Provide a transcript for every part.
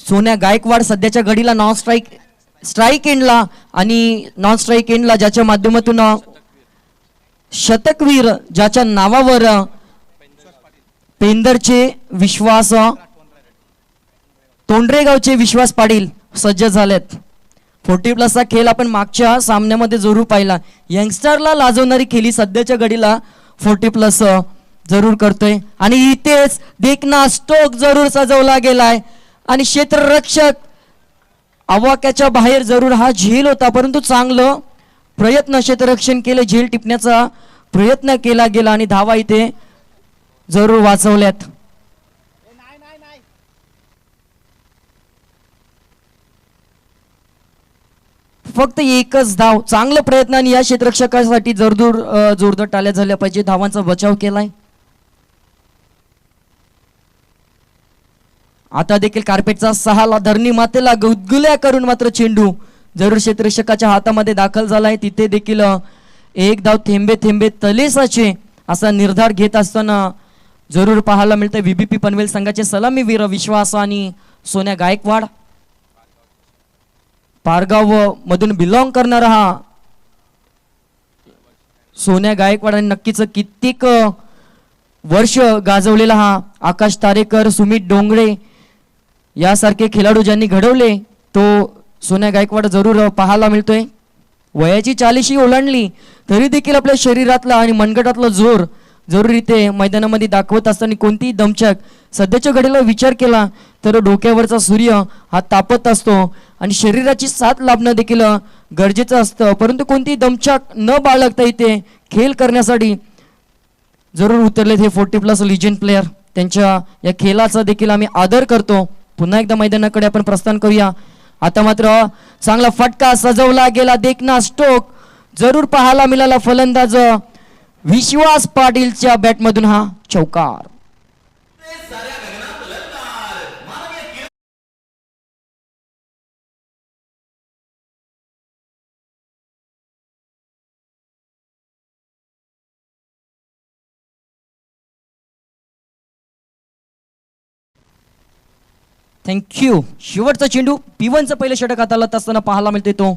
सोन्या गायकवाड सध्याच्या घडीला नॉन स्ट्राईक एंडला आणि नॉन स्ट्राईक एंडला ज्याच्या माध्यमातून शतकवीर ज्याच्या नावावर पेंदरचे विश्वास तोंडरेगावचे विश्वास पाटील सज्ज झालेत. 40+ खेळ आपण मागच्या सामन्यामध्ये जरूर पाहिला. यंगस्टरला लाजवणारी खेळी सध्याच्या घडीला 40+ जरूर करतोय. आणि इथेच देखना स्टोक जरूर सजवला गेलाय आणि क्षेत्ररक्षक आवाक्याच्या बाहेर जरूर हा झेल होता, परंतु चांगलं प्रयत्न क्षेत्ररक्षण केले, झेल टिपण्याचा प्रयत्न केला गेला आणि धावा इथे जरूर वाचवल्यात. फक्त एकच धाव, चांगलं प्रयत्न आणि या क्षेत्ररक्षकासाठी जोरदार टाळ्या झाल्या पाहिजे. धावांचा बचाव केलाय. आता देखील कार्पेटचा 6 धरणी मातेला गुदगुल्या करून मात्र चेंडू जरूर क्षेत्ररक्षकाच्या हातामध्ये दाखल झालाय. तिथे देखील एक धाव थेंबे थेंबे तलेसाचे असा निर्धार घेत असताना जरूर पाहायला मिळतंय. व्हीबीपी पनवेल संघाचे सलामीवीर विश्वास आणि सोन्या गायकवाड, पारगाव मधून बिलॉंग करणारा हा सोन्या गायकवाड आणि नक्कीच कित्येक वर्ष गाजवलेला हा आकाश तारेकर, सुमित डोंगरे यासारखे खेळाडू ज्यांनी घडवले तो सोन्या गायकवाड जरूर पाहायला मिळतोय. वयाची 40 ओलांडली तरी देखील आपल्या शरीरातला आणि मनगटातला जोर जरूर इथे मैदानामध्ये दाखवत असताना कोणतीही दमछाक सध्याच्या घडीला विचार केला तर डोक्यावरचा सूर्य हा तापत असतो आणि शरीराची साथ लाभणं देखील गरजेचं असतं, परंतु कोणतीही दमछाक न बाळगता इथे खेळ करण्यासाठी जरूर उतरलेत हे 40+ लिजेंड प्लेयर. त्यांच्या या खेळाचा देखील आम्ही आदर करतो. पुन्हा एकदा मैदानाकडे आपण प्रस्थान करूया. आता मात्र चांगला फटका सजवला गेला, देखना स्टोक जरूर पाहायला मिळाला. फलंदाज विश्वास पाटीलच्या बॅटमधून हा चौकार. थँक्यू. शेवटचा चेंडू P1चं पहिलं षटक हाताळत असताना पाहायला मिळते तो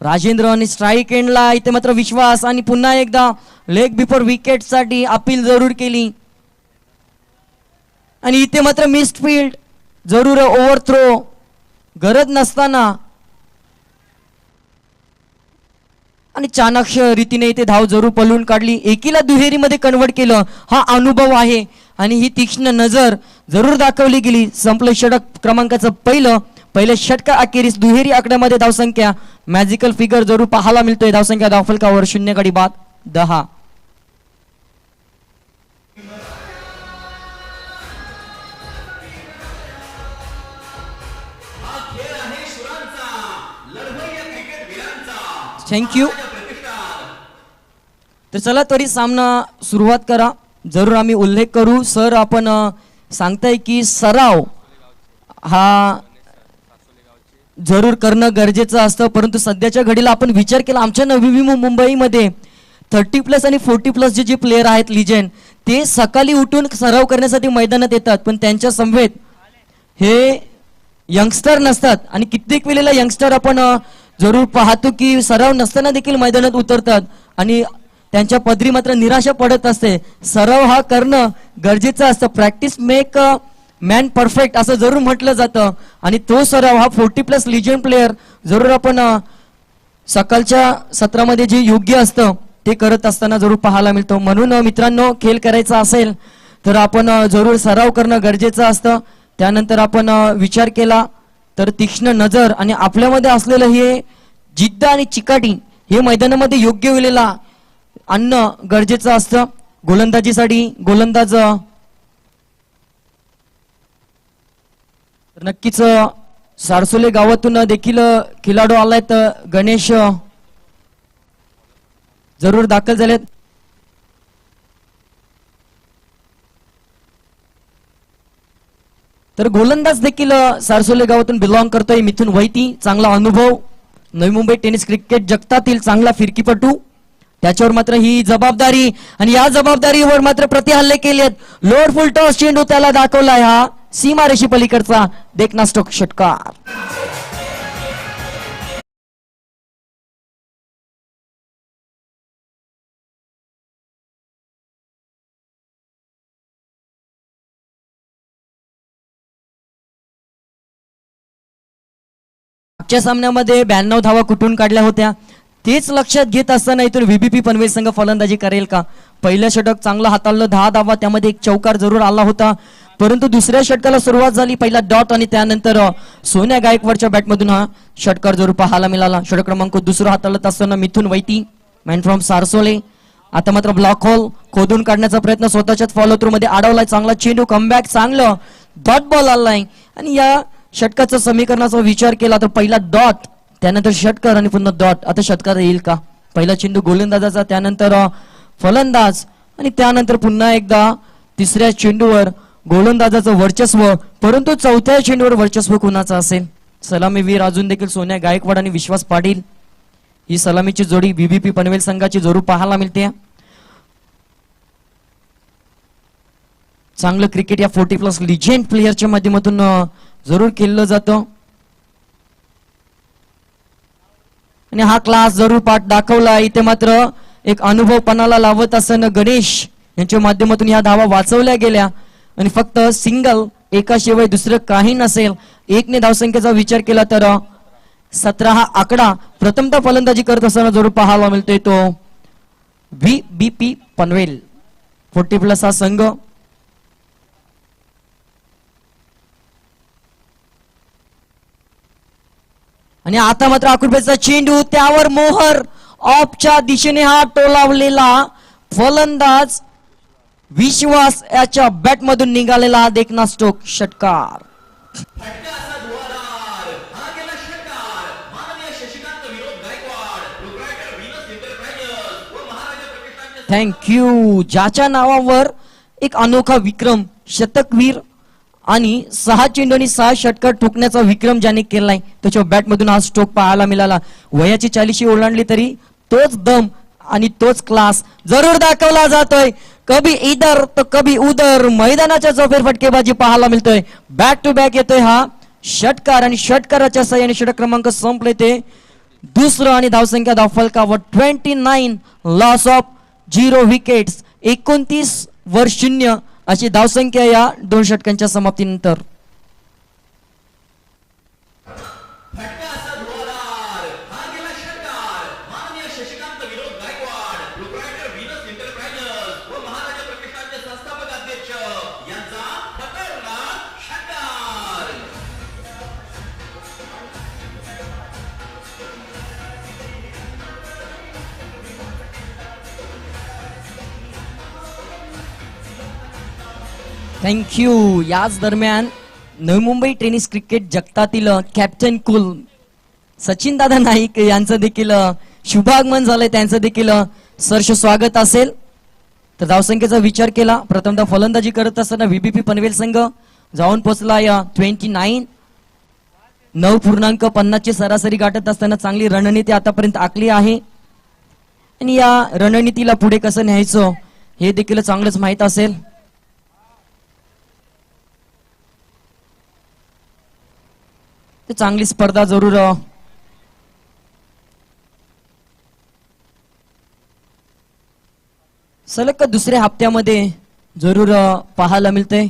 राजेंद्र आणि स्ट्राईक एंडला इथे मात्र विश्वास आणि पुन्हा एकदा लेग बिफोर विकेट साठी अपील जरूर केली आणि इथे मात्र मिस्ड फील्ड जरूर ओव्हर थ्रो गरज नसताना आणि चाणक्य रीतीने इथे धाव जरूर पळून काढली. एकीला दुहेरीमध्ये कन्वर्ट केलं. हा अनुभव आहे आणि ही तीक्ष्ण नजर जरूर दाखवली गेली. संपलं षटक क्रमांकाचं पहिलं षटका अखेरीस दुहेरी आकड्यामध्ये धावसंख्या मॅजिकल फिगर जरूर पाहायला मिळतोय. धावसंख्या धावफलकावर 0 गडी बाद 10. थँक्यू. तर चला तरी सामना सुरुवात करा. जरूर आम्ही उल्लेख करू सर, आपण सांगताय की सराव हा जरूर करणं गरजेचं असतं, परंतु सध्याच्या घडीला आपण विचार केला आमच्या नवी मुंबईमध्ये 30+ आणि 40+ जे प्लेयर आहेत लिजेंड ते सकाळी उठून सराव करण्यासाठी मैदानात येतात, पण त्यांच्या समवेत हे यंगस्टर नसतात आणि कित्येक वेळेला यंगस्टर आपण जरूर पाहतो की सराव नसताना देखील मैदानात उतरतात आणि त्यांच्या पदरी मात्र निराशा पडत असते. सराव हा करणं गरजेचं असतं. प्रॅक्टिस मेक मॅन परफेक्ट असं जरूर म्हटलं जातं आणि तो सराव हा 40+ लिजेंड प्लेयर जरूर आपण सकाळच्या सत्रामध्ये जे योग्य असतं ते करत असताना जरूर पाहायला मिळतो. म्हणून मित्रांनो, खेळ करायचा असेल तर आपण जरूर सराव करणं गरजेचं असतं. त्यानंतर आपण विचार केला तर तीक्ष्ण नजर आणि आपल्यामध्ये असलेलं हे जिद्द आणि चिकाटी हे मैदानामध्ये योग्य वेळेला आणणं गरजेचं असतं. गोलंदाजीसाठी गोलंदाज नक्कीच सारसोले गावातून देखील खेळाडू आलायत. गणेश जरूर दाखल झालेत. तर गोलंदाज देखील सारसोले गावातून बिलॉंग करतोय मिथुन वैती. चांगला अनुभव, नवी मुंबई टेनिस क्रिकेट जगतातील चांगला फिरकीपटू. त्याच्यावर मात्र ही जबाबदारी आणि या जबाबदारीवर मात्र प्रतिहल्ले केलेत. लोअर फुल टॉस चेंडू त्याला दाखवलाय हा सीमारेषी पलीकडचा देखना स्ट्रोक षटकार. मागच्या सामन्यामध्ये 92 धावा कुठून काढल्या होत्या तेच लक्षात घेत असताना इथून व्हीबीपी पनवेल संघ फलंदाजी करेल का. पहिलं षटक चांगलं हाताळलं, 10 धावा, त्यामध्ये एक चौकार जरूर आला होता, परंतु दुसऱ्या षटकाला सुरुवात झाली, पहिला डॉट आणि त्यानंतर सोन्या गायकवाडच्या बॅटमधून हा षटकार जरूर पाहायला मिळाला. षटक क्रमांक दुसरा हाताळत असताना मिथुन वैती, मॅन फ्रॉम सारसोले. आता मात्र ब्लॉक होल खोदून काढण्याचा प्रयत्न स्वतःच्याच फॉलो थ्रू मध्ये अडवलाय. चांगला चेंडू, कमबॅक चांगलं, डॉट बॉल आलाय. आणि या षटकाचा समीकरणाचा विचार केला तर पहिला डॉट, त्यानंतर षटकार आणि पुन्हा डॉट. आता षटकार येईल का. पहिला चेंडू गोलंदाजाचा, त्यानंतर फलंदाज आणि त्यानंतर पुन्हा एकदा तिसऱ्या चेंडूवर गोलंदाजाचं वर्चस्व, परंतु चौथ्या चेंडूवर वर्चस्व कुणाचं असेल. सलामीवीर अजून देखील सोन्या गायकवाड आणि विश्वास पाटील, ही सलामीची जोडी बीबीपी पनवेल संघाची जरूर पाहायला मिळते. चांगलं क्रिकेट या 40+ लिजेंड प्लेयरच्या माध्यमातून जरूर खेळलं जातं आणि हा क्लास जरूर पाठ दाखवला. इथे मात्र एक अनुभव पणाला लावत असताना गणेश यांच्या माध्यमातून या धावा वाचवल्या गेल्या आणि फक्त सिंगल, एकाशिवाय दुसरं काही नसेल. एकने धावसंख्येचा विचार केला तर 17 हा आकडा प्रथमतः फलंदाजी करत असताना जरूर पाहायला मिळतोय तो व्हीबीपी पनवेल 40+ हा संघ. आणि आता मात्र आकुर्बेचा चेंडू, त्यावर मोहर, ऑफच्या दिशेने हा टोलावलेला फलंदाज विश्वास याच्या बॅटमधून निघालेला देखना स्ट्रोक षटकार. थँक्यू. ज्याच्या नावावर एक अनोखा विक्रम, शतकवीर आणि 6 चेंडू आणि 6 षटकार ठोकण्याचा विक्रम ज्याने केलाय, त्याच्या बॅटमधून हा स्ट्रोक पाहायला मिळाला. वयाची 40 ओलांडली तरी तोच दम आणि तोच क्लास जरूर दाखवला जातोय. कभी इधर तर कभी उधर, मैदानाच्या चौफेर फटकेबाजी पाहायला मिळतोय. बॅक टू बॅक येतोय हा षटकार आणि षटकाराच्या सहाय्याने षटक क्रमांक संपले ते दुसरं आणि धावसंख्या धावफलकावर 29, लॉस ऑफ 0 विकेट्स, 29/0 अशी धावसंख्या या 2 षटकांच्या समाप्तीनंतर. थँक्यू. याच दरम्यान नवी मुंबई टेनिस क्रिकेट जगतातील कॅप्टन कुल सचिन दादा नाईक यांचं देखील शुभागमन झालंय, त्यांचं देखील सहर्ष स्वागत असेल. तर धावसंख्येचा विचार केला, प्रथमतः फलंदाजी करत असताना व्हीबीपी पनवेल संघ जाऊन पोहोचला या 29, 9.50 ची सरासरी गाठत असताना चांगली रणनीती आतापर्यंत आखली आहे आणि या रणनीतीला पुढे कसं न्यायचं हे देखील चांगलंच माहित असेल. ते चांगली स्पर्धा जरूर सलग दुसऱ्या हप्त्यामध्ये जरूर पाहायला मिळते.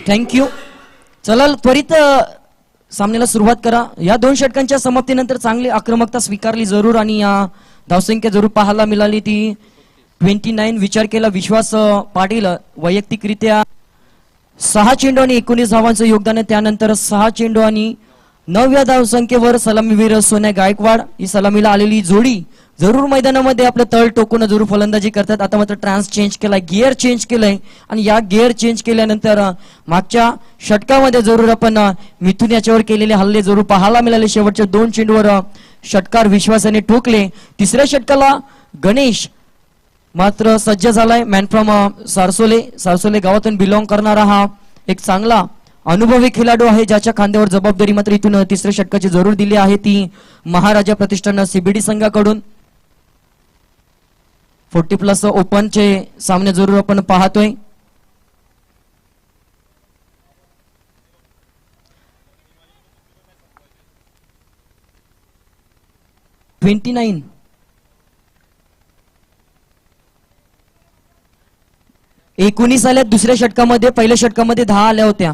थँक्यू. चला त्वरित सामन्याला सुरुवात करा. या 2 षटकांच्या समाप्तीनंतर चांगली आक्रमकता स्वीकारली जरूर आणि या धावसंख्या जरूर पाहायला मिळाली ती 29. विचार केला विश्वास पाटील वैयक्तिकरित्या 6 चेंडू आणि 19 धावांचं योगदान आहे. त्यानंतर 6 चेंडू आणि 9व्या धावसंख्येवर सलामीवीर सोन्या गायकवाड, ही सलामीला आलेली जोडी जरूर मैदानामध्ये आपलं तळ टोकून जरूर फलंदाजी करतात. आता मात्र ट्रान्स चेंज केलाय, गिअर चेंज केलंय आणि या गिअर चेंज केल्यानंतर मागच्या षटकामध्ये जरूर आपण मिथुन याच्यावर केलेले हल्ले जरूर पाहायला मिळाले. शेवटच्या 2 चेंडूवर षटकार विश्वासाने ठोकले. तिसऱ्या षटकाला गणेश मात्र सज्ज झालाय. मॅन फ्रॉम सारसोले गावातून बिलॉंग करणारा हा एक चांगला अनुभवी खेळाडू आहे, ज्याच्या खांद्यावर जबाबदारी मात्र इथून तिसऱ्या षटकाची जरूर दिली आहे ती महाराजा प्रतिष्ठान सीबीडी संघाकडून. 40+ ओपनचे सामने जरूर आपण पाहतोय. $29 19 आल्या दुसऱ्या षटकामध्ये. पहिल्या षटकामध्ये 10 आल्या होत्या.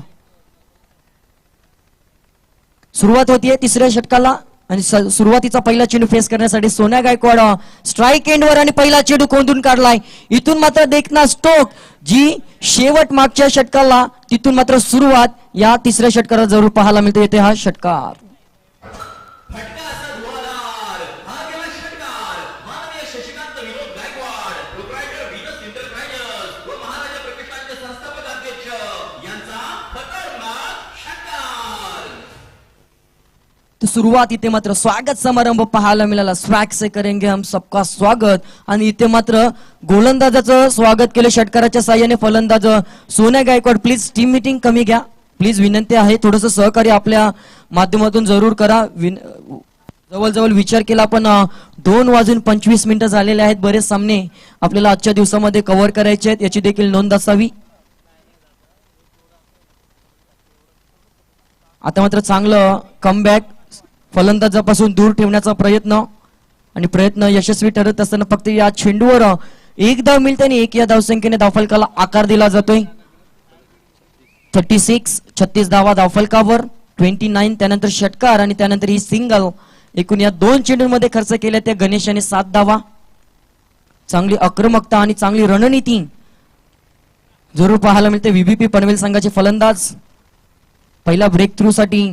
सुरुवात होतीये तिसऱ्या षटकाला आणि सुरुवातीचा पहिला चेंडू फेस करण्यासाठी सोन्या गायकवाड स्ट्राईक एंडवर आणि पहिला चेंडू कोंडून काढलाय. इथून मात्र देखना स्टोक जी शेवट मागच्या षटकाला तिथून मात्र सुरुवात या तिसऱ्या षटकाला जरूर पाहायला मिळते. येते हा षटकार. तो सुरुवात इथे मात्र स्वागत समारंभ पाहायला मिळाला. स्वॅग से करेंगे हम सबका स्वागत. आणि इथे मात्र गोलंदाजाचं स्वागत केलं षटकाराच्या साह्याने फलंदाज सोन्या गायकवाड. प्लीज टीम मीटिंग कमी घ्या प्लीज, विनंती आहे. थोडंसं सहकार्य आपल्या माध्यमातून जरूर करा. जवळजवळ विचार केला आपण 2:25 झालेले आहेत. बरेच सामने आपल्याला आजच्या दिवसामध्ये कव्हर करायचे आहेत, याची देखील नोंद असावी. आता मात्र चांगलं कमबॅक फलंदाजापासून दूर ठेवण्याचा प्रयत्न यशस्वी ठरत असताना फक्त या चेंडूवर एक धाव मिळते आणि एक या धावसंख्येने धावफलकाला आकार दिला जातोय. 36 धावा धावफलकावर. 29 त्यानंतर षटकार आणि त्यानंतर ही सिंगल. एकूण या 2 चेंडूंमध्ये खर्च केल्या त्या गणेश याने 7 धावा. चांगली आक्रमकता आणि चांगली रणनीती जरूर पाहायला मिळते. व्हीबीपी पनवेल संघाचे फलंदाज पहिला ब्रेक थ्रू साठी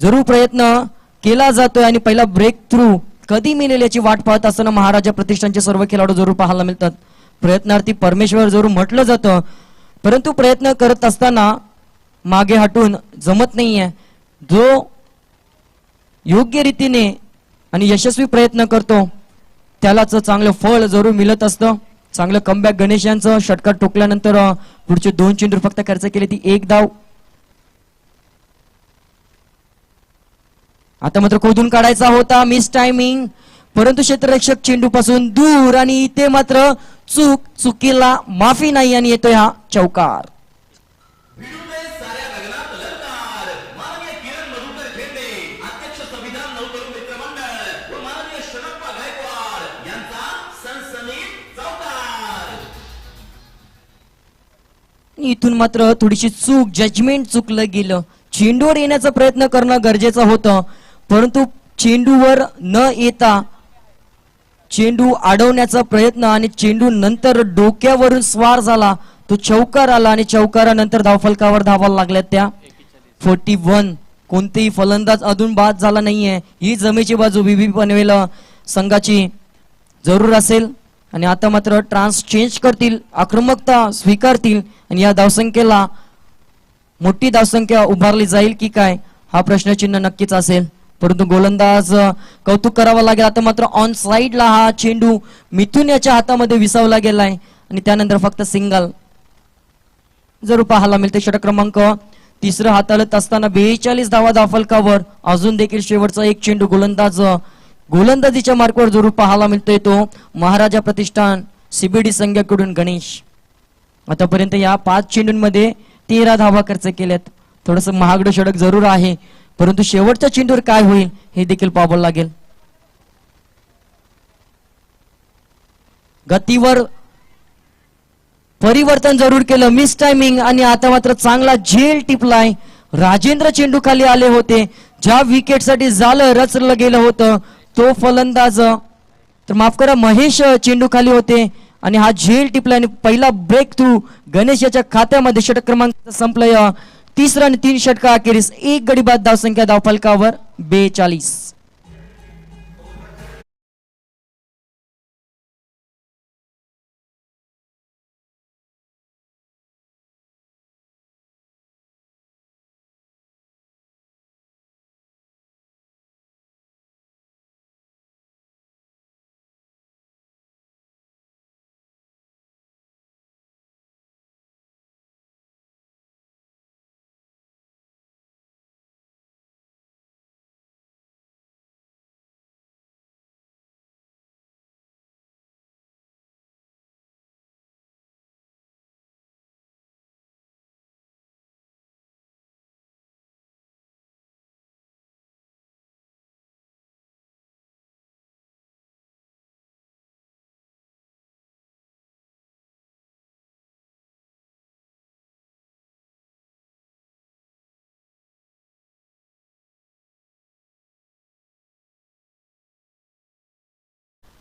जरूर प्रयत्न केला जातोय आणि पहिला ब्रेक थ्रू कधी मिळेल याची वाट पाहत असताना महाराजा प्रतिष्ठानचे सर्व खेळाडू जरूर पाहायला मिळतात. प्रयत्नार्थी परमेश्वर जरूर म्हटलं जातं, परंतु प्रयत्न करत असताना मागे हटून जमत नाहीये. जो योग्य रीतीने आणि यशस्वी प्रयत्न करतो त्यालाच चांगलं फळ जरूर मिळत असतं. चांगलं कमबॅक गणेश यांचं. षटकार ठोकल्यानंतर पुढचे 2 चेंडू फक्त खर्च केले ती 1 धाव. आता मात्र खोदून काढायचा होता, मिस टायमिंग, परंतु क्षेत्ररक्षक चेंडू पासून दूर आणि इथे मात्र चुकीला माफी नाही आणि येतोय हा चौकार. इथून मात्र थोडीशी जजमेंट चुकलं गेलं. चेंडूवर येण्याचा प्रयत्न करणं गरजेचं होतं, परंतु चेंडूवर न येता चेंडू अडवण्याचा प्रयत्न आणि चेंडू नंतर डोक्यावरून स्वार झाला, तो चौकार आला आणि चौकारानंतर धावफलकावर धावा लागल्या त्या 41. कोणतेही फलंदाज अजून बाद झाला नाहीये. ही जमेची बाजू व्हीबीपी पनवेल संघाची जरूर असेल आणि आता मात्र ट्रान्स चेंज करतील, आक्रमकता स्वीकारतील आणि या धावसंख्येला मोठी धावसंख्या उभारली जाईल की काय हा प्रश्नचिन्ह नक्कीच असेल. परंतु गोलंदाज कौतुक करावं लागेल. आता मात्र ऑन साइडला हा चेंडू मिथुन याच्या हातामध्ये विसावला गेलाय आणि त्यानंतर फक्त सिंगल जरूर पाहायला मिळते. षटक क्रमांक 3 हाताळत असताना 42 धावा धावफलकावर. अजून देखील शेवटचा एक चेंडू गोलंदाजीच्या मार्कवर जरूर पाहायला मिळतोय, तो महाराजा प्रतिष्ठान सीबीडी संघाकडून गणेश. आतापर्यंत या 5 चेंडूंमध्ये 13 धावा खर्च केल्यात. थोडस महागडं षटक जरूर आहे, परंतु शेवटच्या चेंडूवर काय होईल हे देखील पाहावं लागेल. गतीवर परिवर्तन जरूर केलं, मिस टायमिंग आणि आता मात्र चांगला झेल टिपलाय. राजेंद्र चेंडू खाली आले होते, ज्या विकेटसाठी झालं रचलं गेलं होतं तो फलंदाज, तर माफ करा महेश चेंडू खाली होते आणि हा झेल टिपला आणि पहिला ब्रेक थ्रू गणेश याच्या खात्यामध्ये. षटक क्रमांक संपलंय. 3 रन 3 षटका अखेरीस 1 गडी बाद धावसंख्या धावफलकावर 42.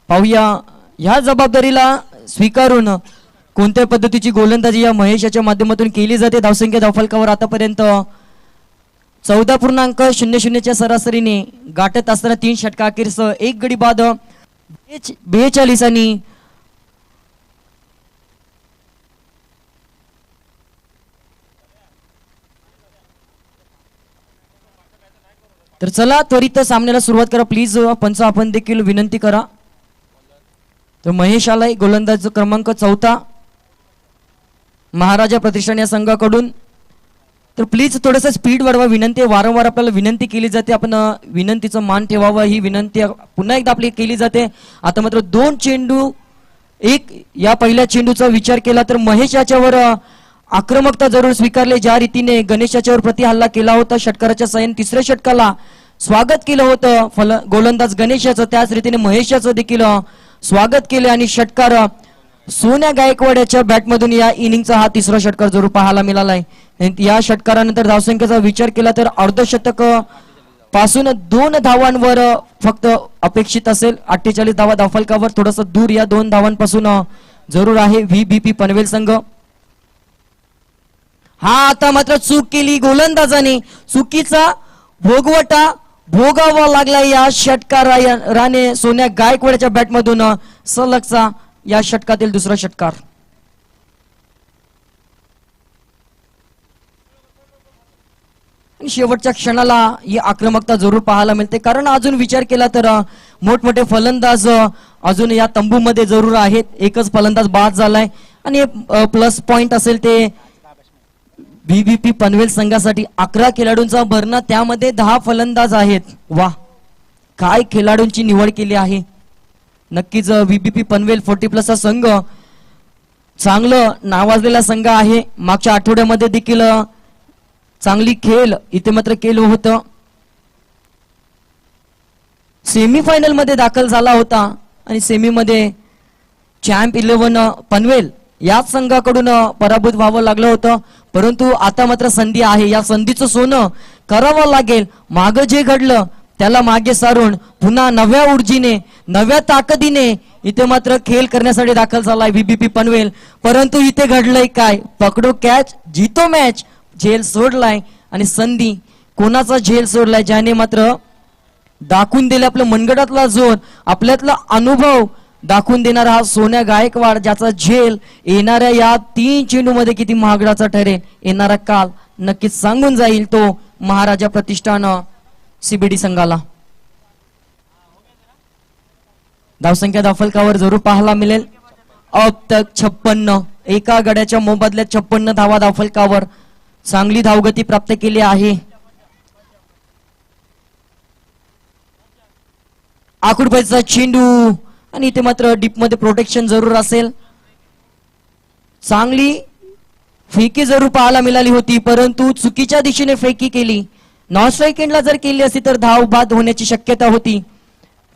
पाहूया ह्या जबाबदारीला स्वीकारून कोणत्या पद्धतीची गोलंदाजी या महेशाच्या माध्यमातून केली जाते. धावसंख्या धावफलकावर आतापर्यंत 14.00च्या सरासरीने गाठत असताना 3 षटका अखेरसह 1 गडी बाद 42 आणि तर चला त्वरित सामन्याला सुरुवात करा प्लीज. पंच आपण देखील विनंती करा. तर महेश आलाय गोलंदाज क्रमांक 4 महाराजा प्रतिष्ठान या संघाकडून. तर प्लीज थोडंसं स्पीड वाढवा विनंती. वारंवार आपल्याला विनंती केली जाते, आपण विनंतीचं मान ठेवावं ही विनंती पुन्हा एकदा आपली केली जाते. आता मात्र 2 चेंडू 1 या पहिल्या चेंडूचा विचार केला तर महेश याच्यावर आक्रमकता जरूर स्वीकारली. ज्या रीतीने गणेश याच्यावर प्रतिहल्ला केला होता षटकाराच्या साह्याने 3ऱ्या षटकाला स्वागत केलं होतं गोलंदाज गणेश याचं, त्याच रीतीने महेश याचं देखील स्वागत केले आणि षटकार सोन्या गायकवाड याच्या बॅटमधून या इनिंगचा हा 3रा षटकार जरूर पाहायला मिळालाय. या षटकारानंतर धावसंख्येचा विचार केला तर अर्धशतक पासून 2 धावांवर फक्त अपेक्षित असेल. 48 धावा धावफलकावर थोडस दूर या 2 धावांपासून जरूर आहे व्हीबीपी पनवेल संघ. हा आता मात्र चूक केली गोलंदाजाने, चुकीचा भोगवटा भोगावा लागला या षटकाराने सोन्या गायकवाडच्या बॅटमधून सलगचा या षटकातील 2रा षटकार. शेवटच्या क्षणाला ही आक्रमकता जरूर पाहायला मिळते, कारण अजून विचार केला तर मोठमोठे फलंदाज अजून या तंबूमध्ये जरूर आहेत. एकच फलंदाज बाद झालाय आणि प्लस पॉइंट असेल ते व्हीबीपी पनवेल संघासाठी 11 खेळाडूंचा भरणा, त्यामध्ये 10 फलंदाज आहेत. वा, काय खेळाडूंची निवड केली आहे. नक्कीच व्हीबीपी पनवेल 40+ हा संघ चांगलं नावाजलेला संघ आहे. मागच्या आठवड्यामध्ये देखील चांगली खेळ इथे मात्र केलं होतं. सेमीफायनल मध्ये दाखल झाला होता आणि सेमीमध्ये चॅम्प 11 पनवेल या संघाकडून पराभूत व्हावं लागलं होतं. परंतु आता मात्र संधी आहे, या संधीचं सोनं करावं लागेल. मागं जे घडलं त्याला मागे सारून पुन्हा नव्या ऊर्जीने नव्या ताकदीने इथे मात्र खेळ करण्यासाठी दाखल झालाय व्हीबीपी पनवेल. परंतु इथे घडलंय काय, पकडो कॅच जीतो मॅच, झेल सोडलाय आणि संधी कोणाचा झेल सोडलाय, ज्याने मात्र दाखवून दिले आपल्या मनगटातला जोर, आपल्यातला अनुभव दाखवून देणारा हा सोन्या गायकवाड, ज्याचा झेल येणाऱ्या या 3 चेंडूमध्ये किती महागडाचा ठरेल. येणारा काल नक्कीच सांगून जाईल तो महाराजा प्रतिष्ठान सीबीडी संघाला. धावसंख्या धावफलकावर जरूर पाहायला मिळेल. अब तक 56, एका गड्याच्या मोबदल्यात 56 धावा धावफलकावर चांगली धावगती प्राप्त केली आहे. आकुडपैचा चेंडू आणि इथे मात्र डीप मध्ये प्रोटेक्शन जरूर असेल. चांगली फेकी जरूर पाहायला मिळाली होती, परंतु चुकीच्या दिशेने फेकी केली. नॉन स्ट्राईक एंडला जर केली असती तर धाव बाद होण्याची शक्यता होती,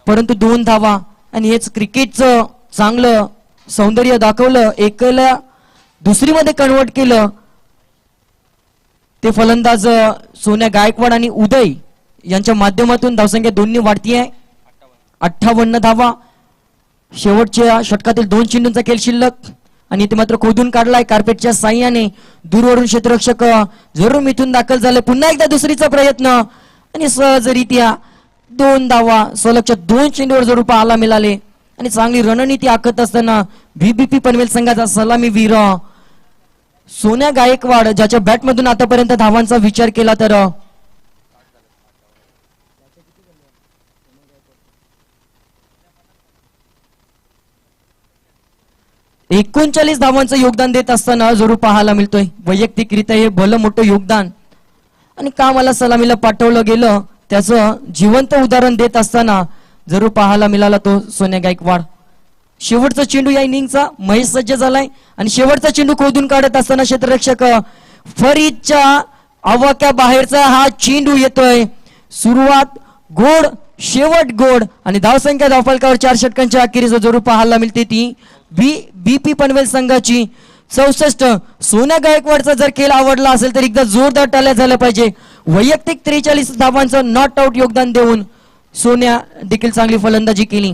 परंतु 2 धावा आणि हेच क्रिकेटचं चांगलं सौंदर्य दाखवलं. एकाला दुसरीमध्ये कन्वर्ट केलं ते फलंदाज सोन्या गायकवाड आणि उदय यांच्या माध्यमातून धावसंख्या दोन्ही वाढतीये. 58 धावा. शेवटच्या षटकातील 2 चेंडूंचा खेळ शिल्लक आणि इथे मात्र खोदून काढलाय कार्पेटच्या साह्याने. दूरवरून क्षेत्ररक्षक जरूर मिथून दाखल झाले. पुन्हा एकदा दुसरीचा प्रयत्न आणि सहजरित्या 2 धावा सलगच्या 2 चेंडूवर जरूर पाहायला मिळाले आणि चांगली रणनीती आखत असताना व्हीबीपी पनवेल संघाचा सलामी वीर सोन्या गायकवाड, ज्याच्या बॅटमधून आतापर्यंत धावांचा विचार केला तर 39 धावांचं योगदान देत असताना जरूर पाहायला मिळतोय. वैयक्तिकरित्या हे भलं मोठं योगदान आणि कामाला सलामीला पाठवलं गेलं त्याचं जिवंत उदाहरण देत असताना जरूर पाहायला मिळाला तो सोन्या गायकवाड. शेवटचा चेंडू या इनिंगचा महेश सज्ज झालाय आणि शेवटचा चेंडू खोदून काढत असताना क्षेत्ररक्षक फरीदच्या आवाक्या बाहेरचा हा चेंडू येतोय. सुरुवात गोड, शेवट गोड आणि धावसंख्या धावफलकावर 4 षटकांच्या अखेरीस जरूर पाहायला मिळते ती बीपी पनवेल संघाची 64. सोन्या गायकवाडचा जर खेळ आवडला असेल तर एकदा जोरदार टाळ्या झाल्या पाहिजे. वैयक्तिक 43 धावांचं नॉट आउट योगदान देऊन सोन्या देखील चांगली फलंदाजी केली.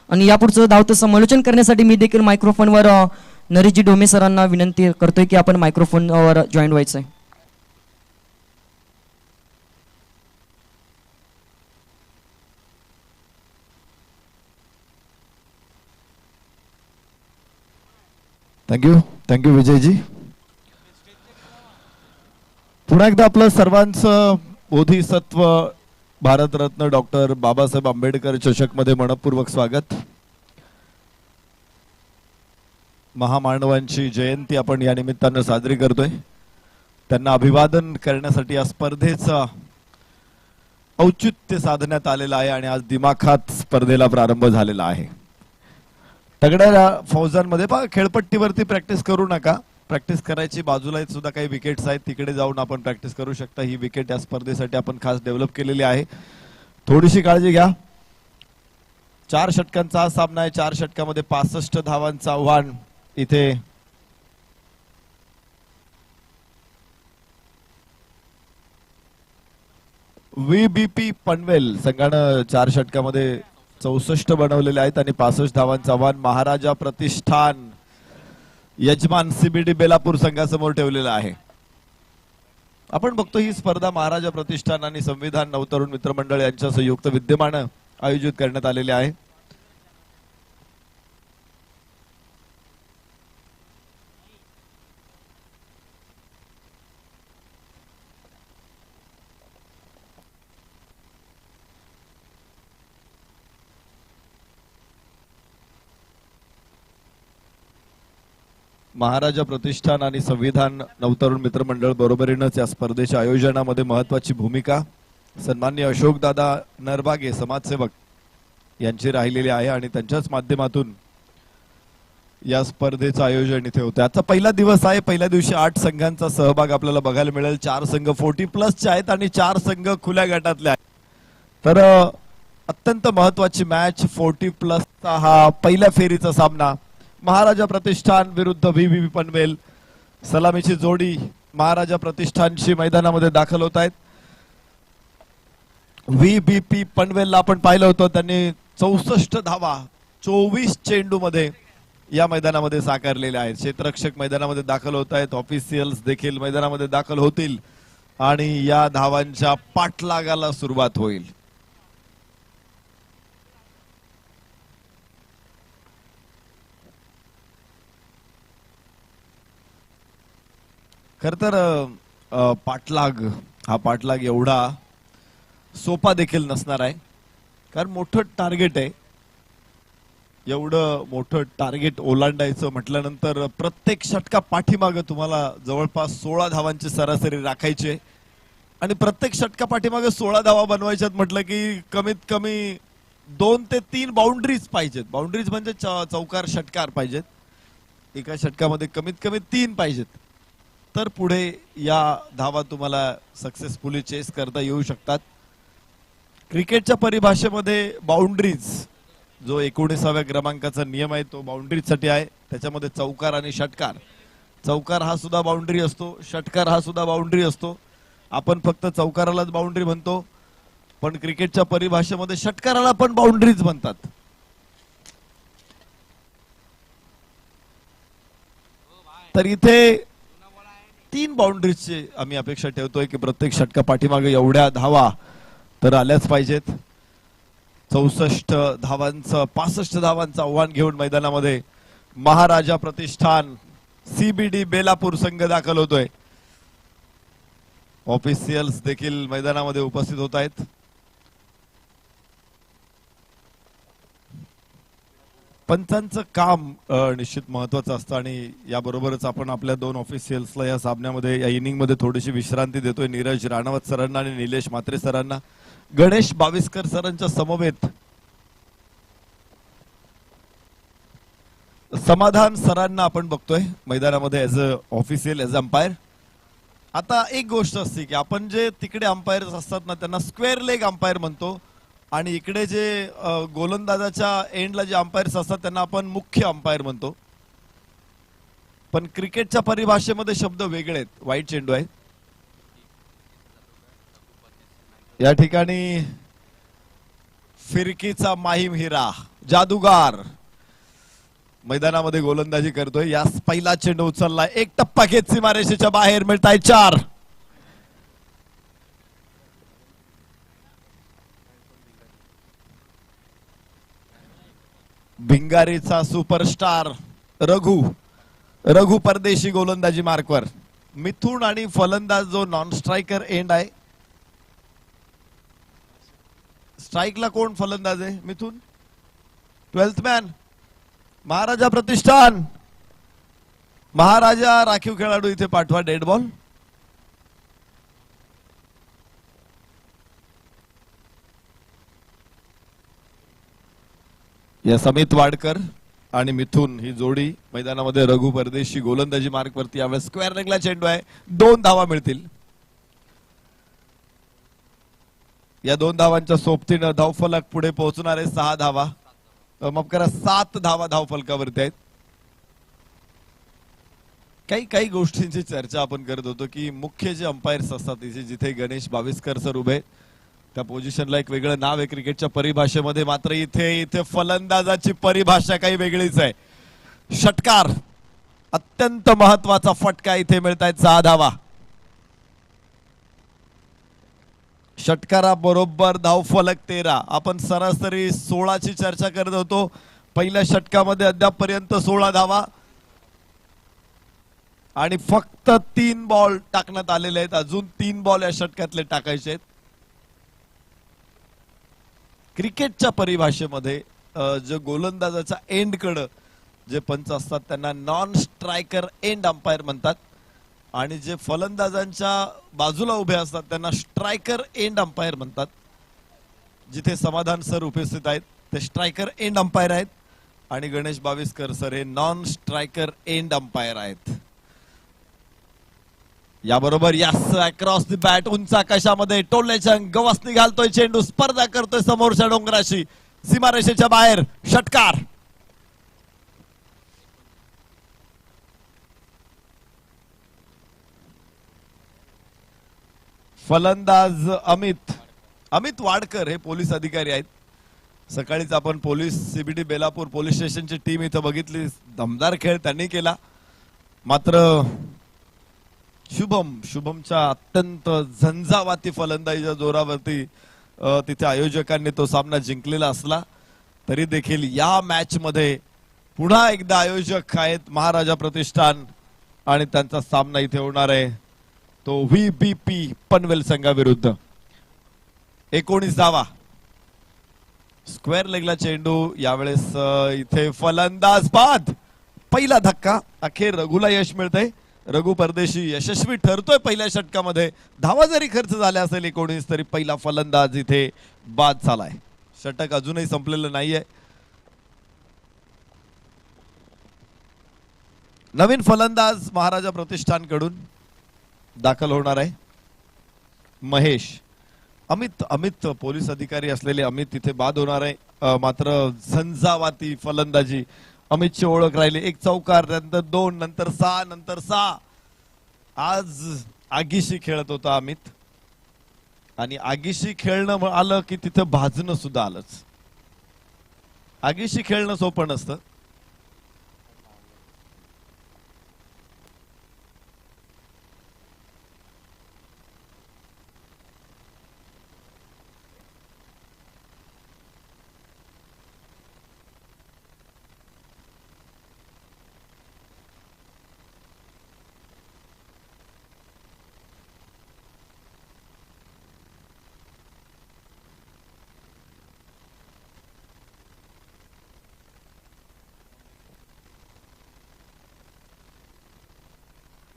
आणि यापुढचं धावतं समालोचन करण्यासाठी मी देखील मायक्रोफोनवर नरेशजी डोमे सरांना विनंती करतोय की आपण मायक्रोफोनवर जॉईन व्हायचं आहे. थँक्यू विजयजी. पुन्हा एकदा आपलं सर्वांचं बोधिसत्व भारतरत्न डॉक्टर बाबासाहेब आंबेडकर चषक मध्ये मनपूर्वक स्वागत. महामानवांची जयंती आपण या निमित्तानं साजरी करतोय. त्यांना अभिवादन करण्यासाठी या स्पर्धेचा औचित्य साधण्यात आलेलं आहे आणि आज दिमाखात स्पर्धेला प्रारंभ झालेला आहे. तगड्या फौजांमध्ये पहा, खेळपट्टीवरती प्रॅक्टिस करू नका. प्रॅक्टिस करायची बाजूला सुद्धा काही विकेट्स आहेत, तिकडे जाऊन आपण प्रॅक्टिस करू शकता. ही विकेट या स्पर्धेसाठी आपण खास डेव्हलप केलेली आहे. थोडीशी काळजी घ्या. 4 षटकांचा हा सामना आहे. 4 षटकामध्ये 65 धावांचं आव्हान. इथे VBP पनवेल संघानं 4 षटकामध्ये 64 बनवलेले आहेत आणि 65 धावांचं आव्हान महाराजा प्रतिष्ठान यजमान CBD बेलापूर संघासमोर ठेवलेलं आहे. आपण बघतो ही स्पर्धा महाराजा प्रतिष्ठान आणि संविधान नवतरुण मित्रमंडळ यांच्या संयुक्त विद्यमानं आयोजित करण्यात आलेली आहे. महाराजा प्रतिष्ठान आणि संविधान नवतरुण मित्रमंडळ बरोबरीनच या स्पर्धेच्या आयोजनामध्ये महत्वाची भूमिका सन्माननीय अशोकदादा नरबागे समाजसेवक यांची राहिलेली आहे आणि त्यांच्याच माध्यमातून या स्पर्धेचं आयोजन इथे होतं. आजचा पहिला दिवस आहे. पहिल्या दिवशी 8 संघांचा सहभाग आपल्याला बघायला मिळेल. 4 संघ 40+ आहेत आणि 4 संघ खुल्या गटातले आहेत. तर अत्यंत महत्वाची मॅच 40+ चा हा पहिल्या फेरीचा सामना महाराजा प्रतिष्ठान विरुद्ध VBP पनवेल. सलामीची जोडी महाराजा प्रतिष्ठानशी मैदानामध्ये दाखल होत आहेत. VBP पनवेलला आपण पाहिलं होतं, त्यांनी 64 धावा 24 चेंडू मध्ये या मैदानामध्ये साकारलेल्या आहेत. क्षेत्ररक्षक मैदानामध्ये दाखल होत आहेत. ऑफिशियल्स देखील मैदानामध्ये दाखल होतील आणि या धावांच्या पाठलागाला सुरुवात होईल. खर तर हा पाठलाग एवढा सोपा देखील नसणार आहे, कारण मोठं टार्गेट आहे. एवढं मोठं टार्गेट ओलांडायचं म्हटल्यानंतर प्रत्येक षटका पाठीमागं तुम्हाला जवळपास 16 धावांची सरासरी राखायची आणि प्रत्येक षटका पाठीमागं 16 धावा बनवायच्यात म्हटलं की कमीत कमी 2 ते 3 बाउंड्रीज पाहिजेत. बाउंड्रीज म्हणजे चौकार षटकार पाहिजेत. एका षटकामध्ये कमीत कमी 3 पाहिजेत, तर पुढे या धावा तुम्हाला सक्सेसफुली चेस करता येऊ शकतात. क्रिकेटच्या परिभाषेमध्ये बाउंड्रीज जो 19व्या क्रमांकाचा नियम आहे तो बाउंड्रीज साठी आहे. त्याच्यामध्ये चौकार आणि षटकार. चौकार हा सुद्धा बाउंड्री असतो, षटकार हा सुद्धा बाउंड्री असतो. आपण फक्त चौकारालाच बाउंड्री म्हणतो, पण क्रिकेटच्या परिभाषेमध्ये षटकाराला पण बाउंड्रीज म्हणतात. तर इथे 3 बाउंड्रीजची आम्ही अपेक्षा ठेवतोय की प्रत्येक षटका पाठीमागे एवढ्या धावा तर आल्याच पाहिजेत. 64 धावांचं 65 धावांचं आव्हान घेऊन मैदानामध्ये महाराजा प्रतिष्ठान CBD बेलापूर संघ दाखल होतोय. ऑफिशियल्स देखील मैदानामध्ये उपस्थित होत आहेत. पंचांचं काम निश्चित महत्वाचं असतं आणि याबरोबरच आपण आपल्या 2 ऑफिशियल्सला या सामन्यामध्ये या इनिंगमध्ये थोडीशी विश्रांती देतोय. नीरज राणावत सरांना आणि निलेश म्हात्रे सरांना. गणेश बाविस्कर सरांच्या समवेत समाधान सरांना आपण बघतोय मैदानामध्ये as a official, as umpire. आता एक गोष्ट असते की आपण जे तिकडे अंपायर असतात ना त्यांना स्क्वेअर लेग अंपायर म्हणतो आणि इकडे जे गोलंदाजाच्या एंडला जे अंपायर्स असतात त्यांना आपण मुख्य अंपायर म्हणतो. पण क्रिकेटच्या परिभाषेमध्ये शब्द वेगळे आहेत. वाईट चेंडू आहे या ठिकाणी. फिरकीचा माहीम हिरा जादूगार मैदानामध्ये गोलंदाजी करतोय. यास पहिला चेंडू उचलला, एक टप्पा घेत सीमारेषेच्या बाहेर, मिळताय 4. भिंगारीचा सुपरस्टार रघु परदेशी गोलंदाजी मार्कवर. मिथुन आणि फलंदाज जो नॉन स्ट्रायकर एंड आहे. स्ट्राईकला कोण फलंदाज आहे? मिथुन. 12th मॅन महाराजा प्रतिष्ठान. महाराजा राखीव खेळाडू इथे पाठवा. Dead ball. या समित वाडकर आणि मिथुन ही जोडी मैदानामध्ये रघु परदेशी गोलंदाजी मार्क वरती. यावेळेस स्क्वेअर लेगला चेंडू आहे. 2 धावा मिळतील. या 2 धावांच्या सोबतीनं धावफलक पुढे पोहोचणार आहे. 6 धावा, माफ करा 7 धावा धावफलकावरती आहेत. काही गोष्टींची चर्चा आपण करत होतो की मुख्य जे अंपायर्स असतात जिथे गणेश बाविस्कर सर उभे, त्या पोझिशनला एक वेगळं नाव आहे क्रिकेटच्या परिभाषेमध्ये. मात्र इथे फलंदाजाची परिभाषा काही वेगळीच आहे. षटकार, अत्यंत महत्वाचा फटका इथे मिळतायत. 6 धावा. षटकाराबरोबर धावफलक 13. आपण सरासरी 16 ची चर्चा करत होतो. पहिल्या षटकामध्ये अद्यापपर्यंत 16 धावा आणि फक्त 3 बॉल टाकण्यात आलेले आहेत. अजून 3 बॉल या षटकातले टाकायचे आहेत. क्रिकेटच्या परिभाषेमध्ये जे गोलंदाजाच्या एंड कडे जे पंच असतात त्यांना नॉन स्ट्रायकर एंड अंपायर म्हणतात आणि जे फलंदाजांच्या बाजूला उभे असतात त्यांना स्ट्रायकर एंड अंपायर म्हणतात. जिथे समाधान सर उपस्थित आहेत ते स्ट्रायकर एंड अंपायर आहेत आणि गणेश बाविस्कर सर हे नॉन स्ट्रायकर एंड अंपायर आहेत. याबरोबर यास अक्रॉस द बॅट उंच आकाशामध्ये टोलण्याच्या गवसनी घालतोय चेंडू. स्पर्धा करतोय समोरच्या डोंगराशी. सीमारेषेच्या बाहेर. षटकार. फलंदाज अमित वाडकर हे पोलीस अधिकारी आहेत. सकाळीच आपण police CBD Belapur police स्टेशनची team इथं बघितली. दमदार खेळ त्यांनी केला. मात्र शुभमच्या अत्यंत झंझावाती फलंदाजीच्या जोरावरती तिथे आयोजकांनी तो सामना जिंकलेला असला तरी देखील या मॅच मध्ये पुन्हा एकदा आयोजक आहेत महाराजा प्रतिष्ठान आणि त्यांचा सामना इथे होणार आहे तो व्हीबीपी पनवेल संघाविरुद्ध. 19 धावा. स्क्वेअर लेगला चेंडू. यावेळेस इथे फलंदाज बाद. पहिला धक्का. अखेर रघुला यश मिळतंय. रघु परदेशी यशस्वी ठरतोय पहिल्या षटकामध्ये. धावा जरी खर्च झाल्या असेल 19 तरी पहिला फलंदाज इथे बाद झालाय. षटक अजूनही संपलेलं नाहीये. नवीन फलंदाज महाराजा प्रतिष्ठान कडून दाखल होणार आहे महेश. अमित पोलीस अधिकारी असलेले अमित तिथे बाद होणार आहे. मात्र झंझावाती फलंदाजी अमितची ओळख राहिली. 1 चौकार, नंतर 2, नंतर 6, नंतर 6. आज आगीशी खेळत होता अमित आणि आगीशी खेळणं आलं की तिथे भाजणं सुद्धा आलंच. आगीशी खेळणं सोपं नसतं.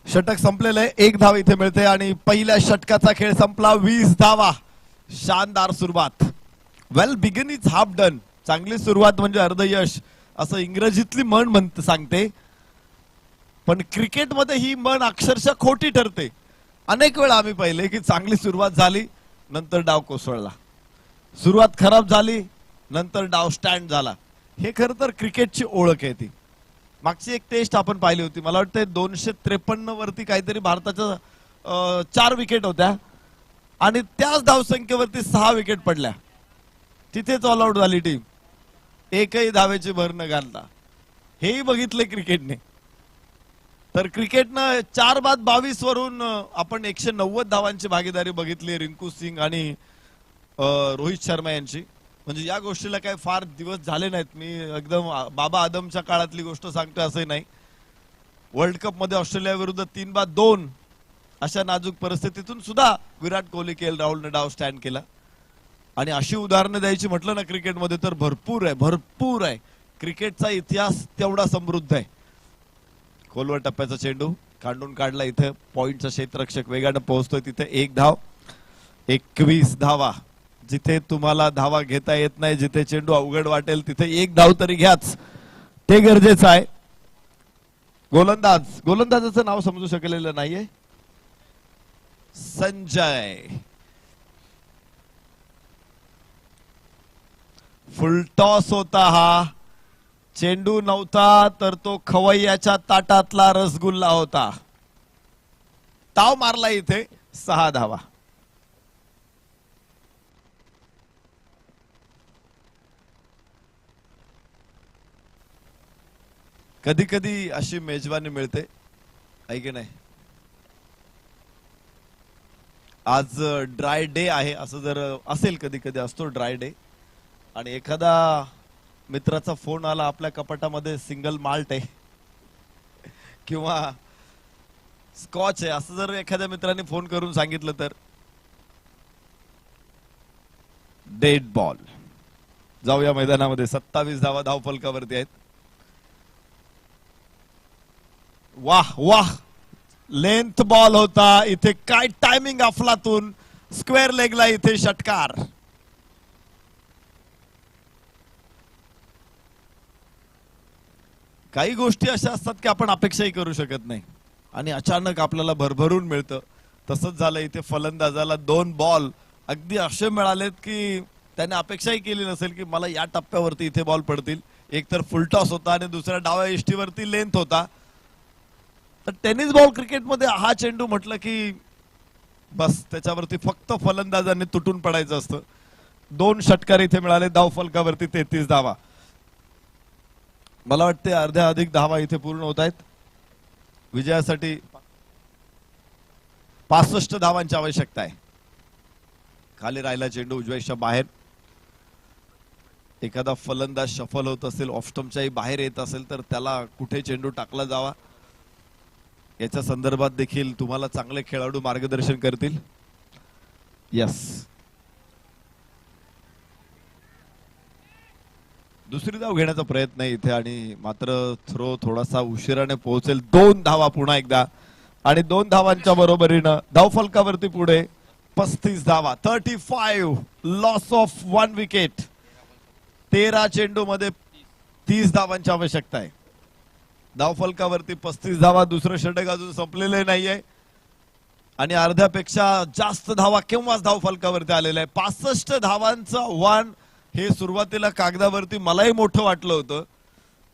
षटक संपलेलं आहे. 1 धाव इथे मिळते आणि पहिल्या षटकाचा खेळ संपला. 20 धावा. शानदार सुरुवात. वेल बिगिन इज हाफ डन. चांगली सुरुवात म्हणजे अर्धयश असं इंग्रजीतली म्हण सांगते. पण क्रिकेटमध्ये ही म्हण अक्षरशः खोटी ठरते. अनेक वेळा आम्ही पाहिले की चांगली सुरुवात झाली नंतर डाव कोसळला. सुरुवात खराब झाली नंतर डाव स्टँड झाला. हे खरं तर क्रिकेटची ओळख आहे. ती मागची एक टेस्ट आपण पाहिली होती. मला वाटतं 253 वरती काहीतरी भारताच्या 4 विकेट होत्या आणि त्याच धावसंख्येवरती 6 विकेट पडल्या. तिथेच ऑल आउट झाली टीम. एकही धावेची भर न घालता, हेही बघितले क्रिकेटने. तर क्रिकेटनं 4 बाद 22 वरून आपण 190 धावांची भागीदारी बघितली रिंकू सिंग आणि रोहित शर्मा यांची. म्हणजे या गोष्टीला काय फार दिवस झाले नाहीत. मी एकदम बाबा आदमच्या काळातली गोष्ट सांगतोय असं नाही. वर्ल्ड कप मध्ये ऑस्ट्रेलिया विरुद्ध 3 बाद 2 अशा नाजूक परिस्थितीतून सुद्धा विराट कोहली, के एल राहुलने डाव स्टँड केला. आणि अशी उदाहरणं द्यायची म्हटलं ना क्रिकेटमध्ये तर भरपूर आहे. क्रिकेटचा इतिहास तेवढा समृद्ध आहे. खोलवर टप्प्याचा चेंडू काढून काढला, इथे पॉइंटचा क्षेत्ररक्षक वेगाने पोहोचतोय, तिथे 1 धाव. 21 धावा. जिथे तुम्हाला धावा घेता येत नाही, जिथे चेंडू अवघड वाटेल तिथे 1 धाव तरी घ्याच, ते गरजेचं आहे. गोलंदाजाचं नाव समजू शकलेलं नाहीये. संजय. फुल टॉस होता हा. चेंडू नव्हता तर तो खवय्याच्या ताटातला रसगुल्ला होता. ताव मारला इथे, 6 धावा. कधी कधी अशी मेजवानी मिळते, आहे की नाही. आज ड्राय डे आहे असं जर असेल, कधी कधी असतो ड्राय डे, आणि एखादा मित्राचा फोन आला, आपल्या कपाटामध्ये सिंगल माल्ट आहे किंवा स्कॉच आहे असं जर एखाद्या मित्राने फोन करून सांगितलं तर डेड बॉल. जाऊया मैदानामध्ये. 27 धावा धावफलकावरती आहेत. वाह लेंथ बॉल होता इथे. काय टायमिंग अफलातून. स्क्वेअर लेगला इथे षटकार. काही गोष्टी अशा असतात की आपण अपेक्षाही करू शकत नाही आणि अचानक आपल्याला भरभरून मिळतं. तसंच झालं इथे. फलंदाजाला 2 बॉल अगदी असे मिळालेत की त्याने अपेक्षाही केली नसेल की मला या टप्प्यावरती इथे बॉल पडतील. एक तर फुल टॉस होता आणि दुसऱ्या डाव्या इष्टीवरती लेंथ होता. तर टेनिस बॉल क्रिकेटमध्ये हा चेंडू म्हटलं की बस त्याच्यावरती फक्त फलंदाजांनी तुटून पडायचं असतं. 2 षटकार इथे मिळाले. धावफलकावरती 33 धावा. मला वाटते अर्ध्या अधिक धावा इथे पूर्ण होत आहेत. विजयासाठी 65 धावांची आवश्यकता आहे. खाली राहिला चेंडू उजव्याच्या बाहेर. एखादा फलंदाज शफल होत असेल, ऑफस्टम्पच्याही बाहेर येत असेल तर त्याला कुठे चेंडू टाकला जावा याच्या संदर्भात देखील तुम्हाला चांगले खेळाडू मार्गदर्शन करतील. यस. दुसरी धाव घेण्याचा प्रयत्न आहे इथे आणि मात्र थ्रो थोडासा उशिराने पोहोचेल. 2 धावा पुन्हा एकदा आणि 2 धावांच्या बरोबरीनं धावफलकावरती पुढे 35 धावा. 35. Loss of 1 wicket. 13 चेंडू मध्ये 30 धावांची आवश्यकता आहे. धावफलकावरती 35 धावा. दुसरं षटक अजून संपलेले नाहीये आणि अर्ध्यापेक्षा जास्त धावा केव्हाच धावफलकावरती आलेला आहे. 65 धावांचं आव्हान हे सुरुवातीला कागदावरती मलाही मोठं वाटलं होतं,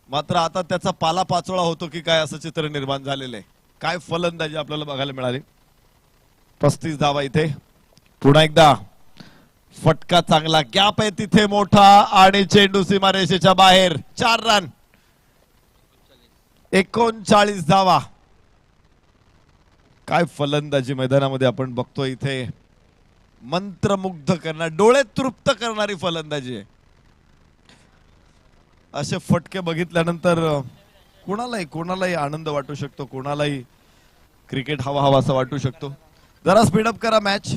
मात्र आता त्याचा पालापाचोळा होतो की काय असं चित्र निर्माण झालेलं आहे. काय फलंदाजी आपल्याला बघायला मिळाली. 35 धावा इथे. पुन्हा एकदा फटका चांगला. गॅप आहे तिथे मोठा आणि चेंडू सीमारेषेच्या बाहेर. 4 रन. 39 धावा. काय फलंदाजी मैदानामध्ये आपण बघतोय इथे. मंत्रमुग्ध करणार, डोळे तृप्त करणारी फलंदाजी आहे. असे फटके बघितल्यानंतर कोणालाही आनंद वाटू शकतो, कोणालाही क्रिकेट हवा असं वाटू शकतो. जरा स्पीडअप करा मॅच.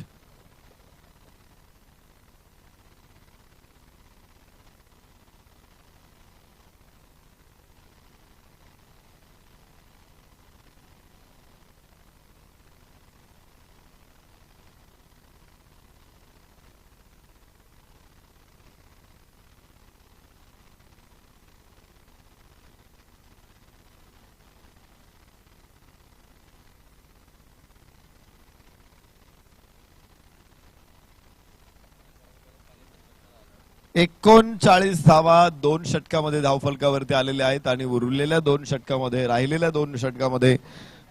एकोणचाळीस धावा 2 षटकामध्ये धावफलकावरती आलेल्या आहेत आणि उरलेल्या 2 षटकामध्ये, राहिलेल्या 2 षटकामध्ये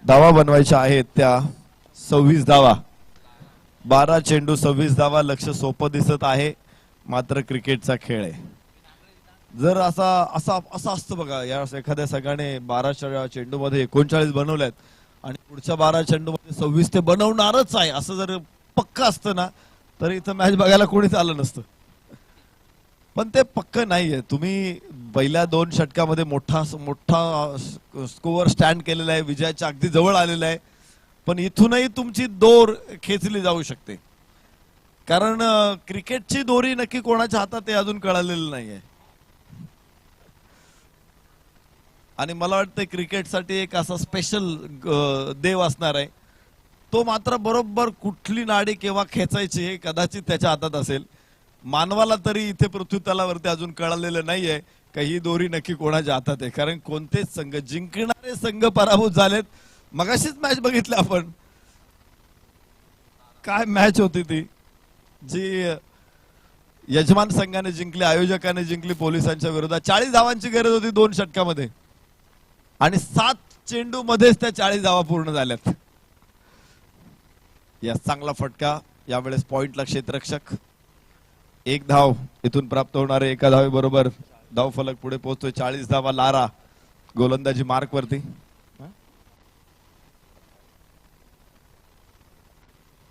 धावा बनवायच्या आहेत त्या 26 धावा. 12 चेंडू 26 धावा. लक्ष सोपं दिसत आहे, मात्र क्रिकेटचा खेळ आहे. जर असा असा असं असतं बघा, या एखाद्या संघाने 12 चेंडूमध्ये 39 बनवल्यात आणि पुढच्या 12 चेंडूमध्ये 26 ते बनवणारच आहे असं जर पक्क असतं ना, तर इथं मॅच बघायला कोणीच आलं नसतं. पण ते पक्क नाहीये. तुम्ही पहिल्या 2 षटकामध्ये मोठा मोठा स्कोअर स्टँड केलेला आहे, विजयाच्या अगदी जवळ आलेला आहे. पण इथूनही तुमची दोर खेचली जाऊ शकते, कारण क्रिकेटची दोरी नक्की कोणाच्या हातात आहे अजून कळालेलं नाहीये. आणि मला वाटतं क्रिकेटसाठी एक असा स्पेशल देव असणार आहे, तो मात्र बरोबर कुठली नाडी केव्हा खेचायची हे कदाचित त्याच्या हातात असेल. मानवाला तरी इथे पृथ्वीतलावरती अजून कळालेलं नाहीये का ही दोरी नक्की कोणाच्या हातात आहे, कारण कोणतेच संघ, जिंकणारे संघ पराभूत झालेत. मगाशीच मॅच बघितली आपण, काय मॅच होती ती, जी यजमान संघाने जिंकली, आयोजकाने जिंकली पोलिसांच्या विरोधात. 40 धावांची गरज होती 2 षटकामध्ये आणि 7 चेंडू मध्येच त्या 40 धावा पूर्ण झाल्यात. या चांगला फटका, यावेळेस पॉइंटला क्षेत्ररक्षक. 1 धाव इथून प्राप्त होणारे, एका धावे बरोबर धाव फलक पुढे पोहोचतोय. 40 धावा लारा गोलंदाजी मार्क वरती.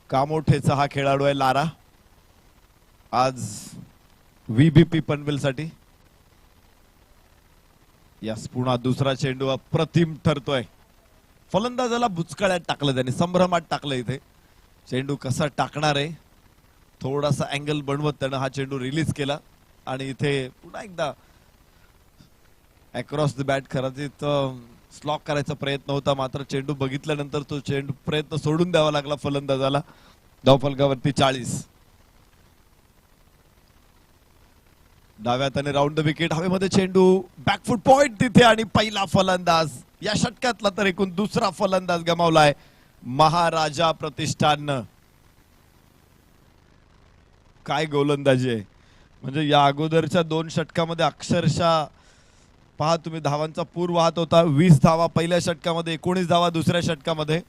कामोठेचा हा खेळाडू आहे लारा, आज व्हीबीपी पनवेल साठी. यास पुन्हा दुसरा चेंडू अप्रतिम ठरतोय. फलंदाजाला बुचकळ्यात टाकलं त्याने, संभ्रमात टाकलं. इथे चेंडू कसा टाकणार आहे, थोडासा अँगल बनवत त्यानं हा चेंडू रिलीज केला आणि इथे पुन्हा एकदा अक्रॉस द बॅट खरं स्लॉक करायचा प्रयत्न होता, मात्र चेंडू बघितल्यानंतर तो चेंडू प्रयत्न सोडून द्यावा लागला फलंदाजाला. धावफलकावरती 40. डाव्यात आणि राऊंड द विकेट, हवेमध्ये चेंडू, बॅकफुट पॉइंट तिथे आणि पहिला फलंदाज या षटकातला तर एकूण दुसरा फलंदाज गमावलाय महाराजा प्रतिष्ठाननं. काय गोलंदाजी आहे, म्हणजे या अगोदरच्या 2 षटकामध्ये अक्षरशः पहा तुम्ही, धावांचा पूर वाहत होता. 20 धावा पहिल्या षटकामध्ये, 19 धावा दुसऱ्या षटकामध्ये.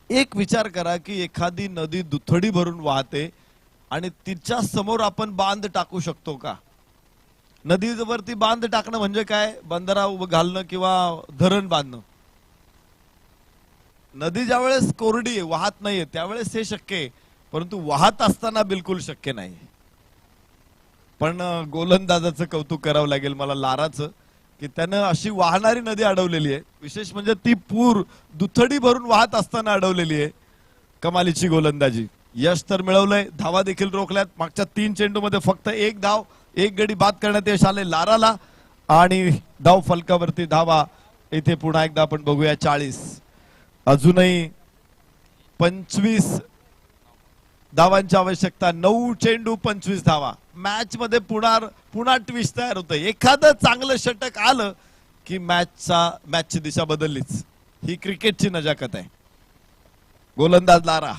एक विचार करा की एखादी नदी दुथडी भरून वाहते आणि तिच्या समोर आपण बांध टाकू शकतो का? नदीवरती बांध टाकणं म्हणजे काय, बंदरा घालणं किंवा धरण बांधणं. नदी ज्या वेळेस कोरडी आहे, वाहत नाहीये, त्यावेळेस हे शक्य आहे, परंतु वाहत असताना बिलकुल शक्य नाही. पण गोलंदाजाचं कौतुक करावं लागेल मला लाराचं, की त्यानं अशी वाहणारी नदी अडवलेली आहे. विशेष म्हणजे ती पूर दुथडी भरून वाहत असताना अडवलेली आहे. कमालीची गोलंदाजी. यश तर मिळवलंय, धावा देखील रोखल्यात. मागच्या 3 चेंडूमध्ये फक्त 1 धाव, 1 गडी बाद करण्यात यश आले लाराला आणि धाव फलकावरती धावा इथे पुन्हा एकदा आपण बघूया 40. अजूनही 25 धावांची आवश्यकता. 9 चेंडू 25 धावा. मॅच मध्ये पुन्हा ट्विस्ट तयार होतं. एखादं चांगलं षटक आलं की मॅचची दिशा बदललीच. ही क्रिकेटची नजाकत आहे. गोलंदाज लारा.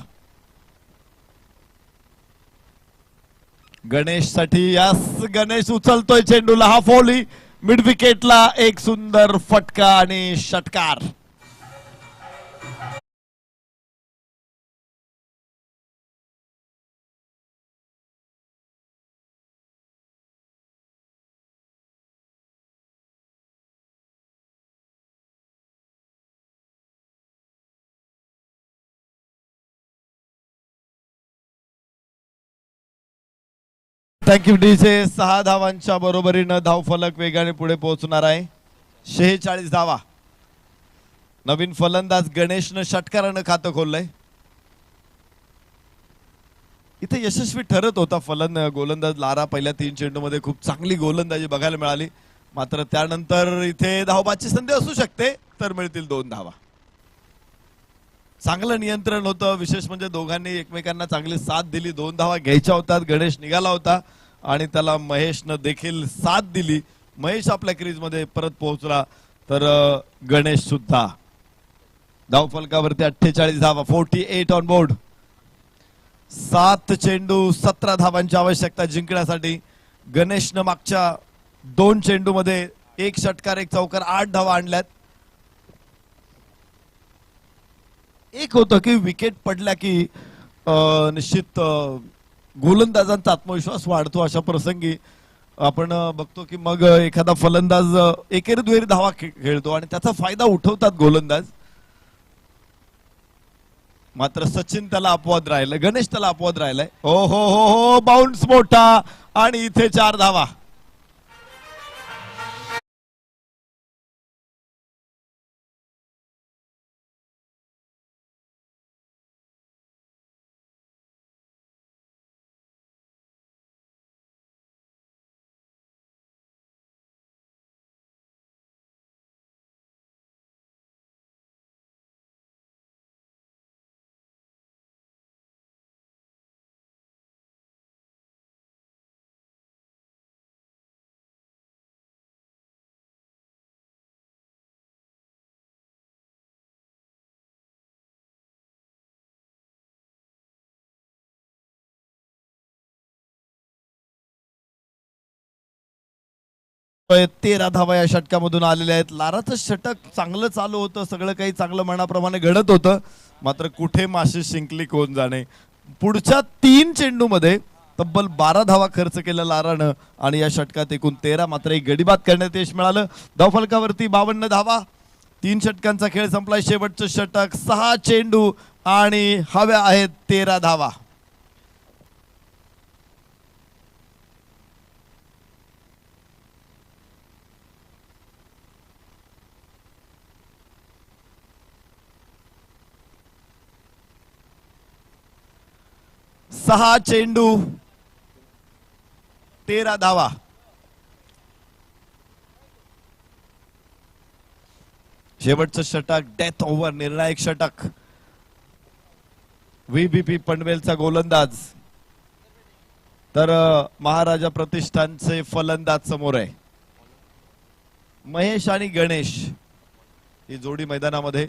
गणेश साठी, यास गणेश उचलतोय चेंडूला, हा फॉली मिड विकेटला. एक सुंदर फटका आणि षटकार. Thank you DJ. 6 धावांच्या बरोबरीनं धाव फलक वेगाने पुढे पोहोचणार आहे. 46 धावा. नवीन फलंदाज गणेशनं षटकारानं खातं खोललंय. इथे यशस्वी ठरत होता गोलंदाज लारा. पहिल्या 3 चेंडूमध्ये खूप चांगली गोलंदाजी बघायला मिळाली, मात्र त्यानंतर इथे धावबाची संधी असू शकते, तर मिळतील 2 धावा. चांगलं नियंत्रण होतं. विशेष म्हणजे दोघांनी एकमेकांना चांगली साथ दिली. 2 धावा घ्यायच्या होतात. गणेश निघाला होता आणि त्याला महेशनं देखील साथ दिली. महेश आपल्या क्रीज मध्ये परत पोहोचला, तर गणेश सुद्धा. धाव फलकावरती 48 धावा. 48 ऑन बोर्ड. 7 चेंडू 17 धावांची आवश्यकता जिंकण्यासाठी. गणेशनं मागच्या 2 चेंडू मध्ये 1 षटकार 1 चौकार 8 धावा आणल्यात. एक होतं की विकेट पडल्या की निश्चित गोलंदाजांचा आत्मविश्वास वाढतो. अशा प्रसंगी आपण बघतो की मग एखादा फलंदाज एकेरी दुहेरी धावा खेळतो आणि त्याचा फायदा उठवतात गोलंदाज. मात्र सचिन त्याला अपवाद राहिलाय, गणेश त्याला अपवाद राहिलाय. हो हो हो हो, बाउन्स मोठा आणि इथे 4 धावा. तेरा धावा या षटकामधून आलेल्या आहेत. लाराचं षटक चांगलं चालू होतं, सगळं काही चांगलं मनाप्रमाणे घडत होतं. मात्र कुठे माशी शिंकली कोण जाणे. पुढच्या 3 चेंडूमध्ये तब्बल 12 धावा खर्च केला लारानं आणि या षटकात एकूण 13. मात्र एक गडीबाद करण्यात यश मिळालं. धावफलकावरती 52 धावा. 3 षटकांचा खेळ संपलाय. शेवटचं षटक, 6 चेंडू आणि हव्या आहेत 13 धावा. सहा चेंडू 13 धावा. शेवटचं षटक, डेथ ओव्हर, निर्णायक षटक. व्हीबीपी पनवेलचा गोलंदाज तर महाराजा प्रतिष्ठानचे फलंदाज समोर आहे. महेश आणि गणेश ही जोडी मैदानामध्ये.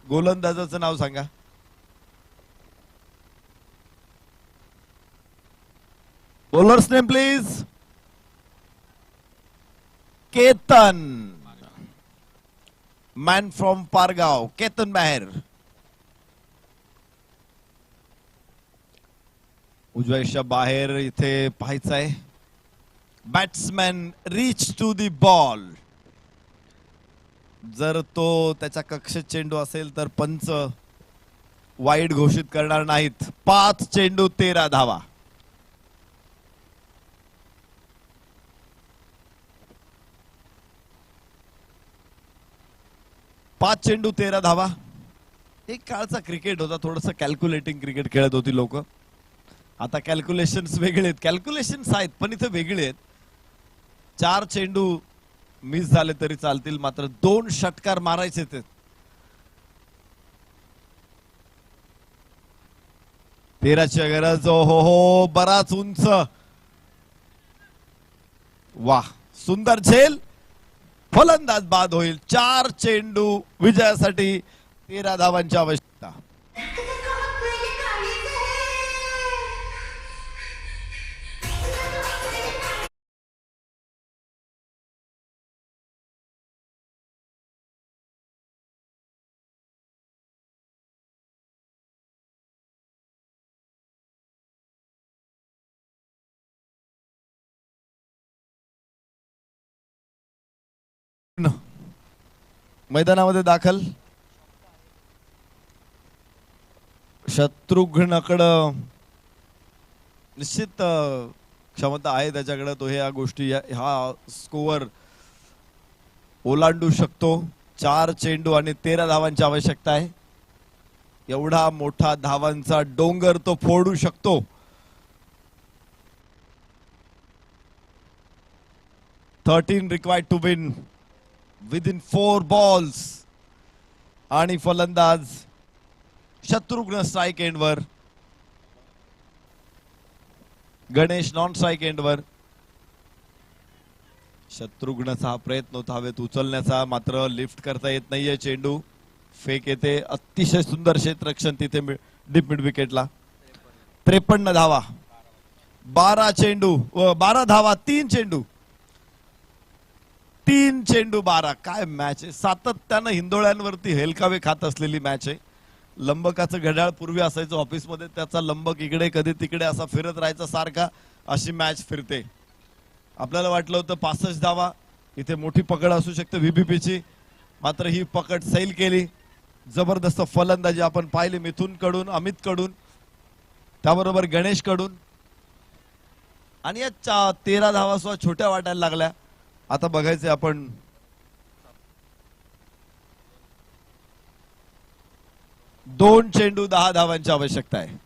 गोलंदाजाचं नाव सांगा. Bowlers name please. Ketan, man from Pargaon, Ketan Mehar. उजव्याच्या बाहेर इथे पाहायचं आहे. Batsman reach to the ball. जर तो त्याच्या कक्षेत चेंडू असेल तर पंच वाईड घोषित करणार नाहीत. 5 चेंडू 13 धावा. पाच चेंडू 13 धावा. एक काळचा क्रिकेट होता, थोडस कॅल्क्युलेटिंग क्रिकेट खेळत होती लोक. आता कॅल्क्युलेशन्स वेगळे आहेत. कॅल्क्युलेशन्स आहेत पण इथे वेगळे आहेत. 4 चेंडू मिस झाले तरी चालतील, मात्र 2 षटकार मारायचे ते. 13ची गरज. हो हो, बराच उंच. वाह, सुंदर झेल. फलंदाज बाद होईल. 4 चेंडू विजयासाठी 13 धावांची आवश्यकता. मैदानामध्ये दाखल शत्रुघ्नकडं निश्चित क्षमता आहे त्याच्याकडे. तो ह्या गोष्टी हा स्कोअर ओलांडू शकतो. 4 चेंडू आणि 13 धावांची आवश्यकता आहे. एवढा मोठा धावांचा डोंगर तो फोडू शकतो. "13 required to win within 4 balls." आणि फलंदाज शत्रुघ्न स्ट्राइक एंडवर, गणेश नॉन स्ट्राइक एंडवर. शत्रुघ्नचा हा प्रयत्न होता हवेत उचलण्याचा, मात्र लिफ्ट करता येत नाहीये. चेंडू फेक येते. अतिशय सुंदर क्षेत्ररक्षण तिथे डीप मिड विकेटला. 53 धावा, 12 चेंडू 12 धावा, 3 चेंडू 12. काय मॅच आहे. सातत्यानं हिंदोळ्यांवरती हेलकावे खात असलेली मॅच आहे. लंबकाचं घड्याळ पूर्वी असायचं ऑफिसमध्ये, त्याचा लंबक इकडे कधी तिकडे असा फिरत राहायचा सारखा. अशी मॅच फिरते. आपल्याला वाटलं होतं 65 धावा, इथे मोठी पकड असू शकते व्हीबीपीची, मात्र ही पकड सैल केली. जबरदस्त फलंदाजी आपण पाहिली मिथुन कडून, अमित कडून, त्याबरोबर गणेश कडून. आणि या 13 धावा सुद्धा छोट्या वाटायला लागल्या. आता बघायचे आपण दोन चेंडू 10 धावांची आवश्यकता आहे.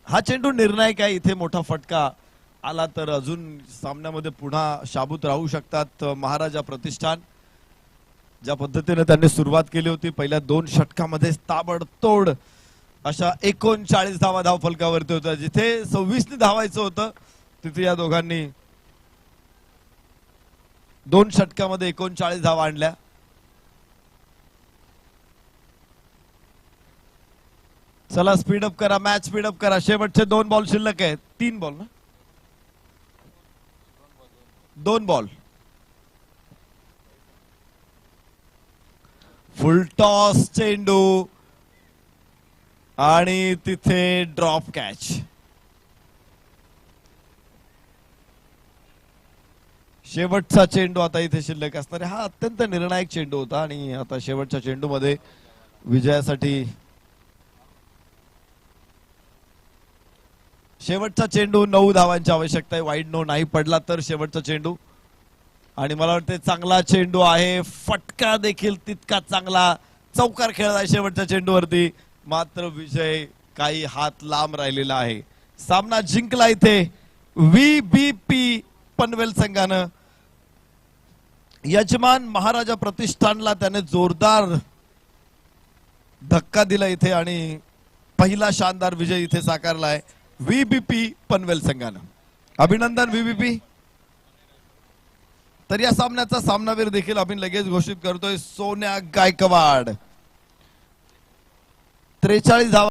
हा चेंडू निर्णायक आहे. इथे मोठा फटका आला तर अजून सामन्यामध्ये पुन्हा शाबूत राहू शकतात महाराजा प्रतिष्ठान. ज्या पद्धतीने त्यांनी सुरुवात केली होती पहिल्या 2 षटकामध्ये ताबडतोड अशा 39 धावा धाव फलकावरती होत्या. जिथे 26 धावायचं होतं तिथे या दोघांनी 2 षटकामध्ये 39 धावा आणल्या. चला स्पीडअप करा, मॅच स्पीडअप करा. शेवटचे 2 बॉल शिल्लक आहेत. 3 बॉल ना, 2 बॉल. फुल टॉस चेंडू आणि तिथे ड्रॉप कॅच. शेवटचा चेंडू आता इथे शिल्लक असणारे. हा अत्यंत निर्णायक चेंडू होता आणि आता शेवटच्या चेंडू मध्ये विजयासाठी शेवटचा चेंडू 9 धावांची आवश्यकता आहे. वाईड नो नाही पडला तर शेवटचा चेंडू. आणि मला वाटते चांगला चेंडू आहे. फटका देखील तितका चांगला. चौकार खेळला शेवटच्या चेंडूवरती, मात्र विजय काही हात लांब राहिलेला आहे. सामना जिंकला इथे व्हीबीपी पनवेल संघानं. यजमान महाराजा प्रतिष्ठानला त्याने जोरदार धक्का दिला इथे आणि पहिला शानदार विजय इथे साकारला आहे व्हीबीपी पनवेल संघानं. अभिनंदन व्हीबीपी. तर या सामन्याचा सामनावीर देखील आम्ही लगेच घोषित करतोय. सोन्या गायकवाड 43 धावा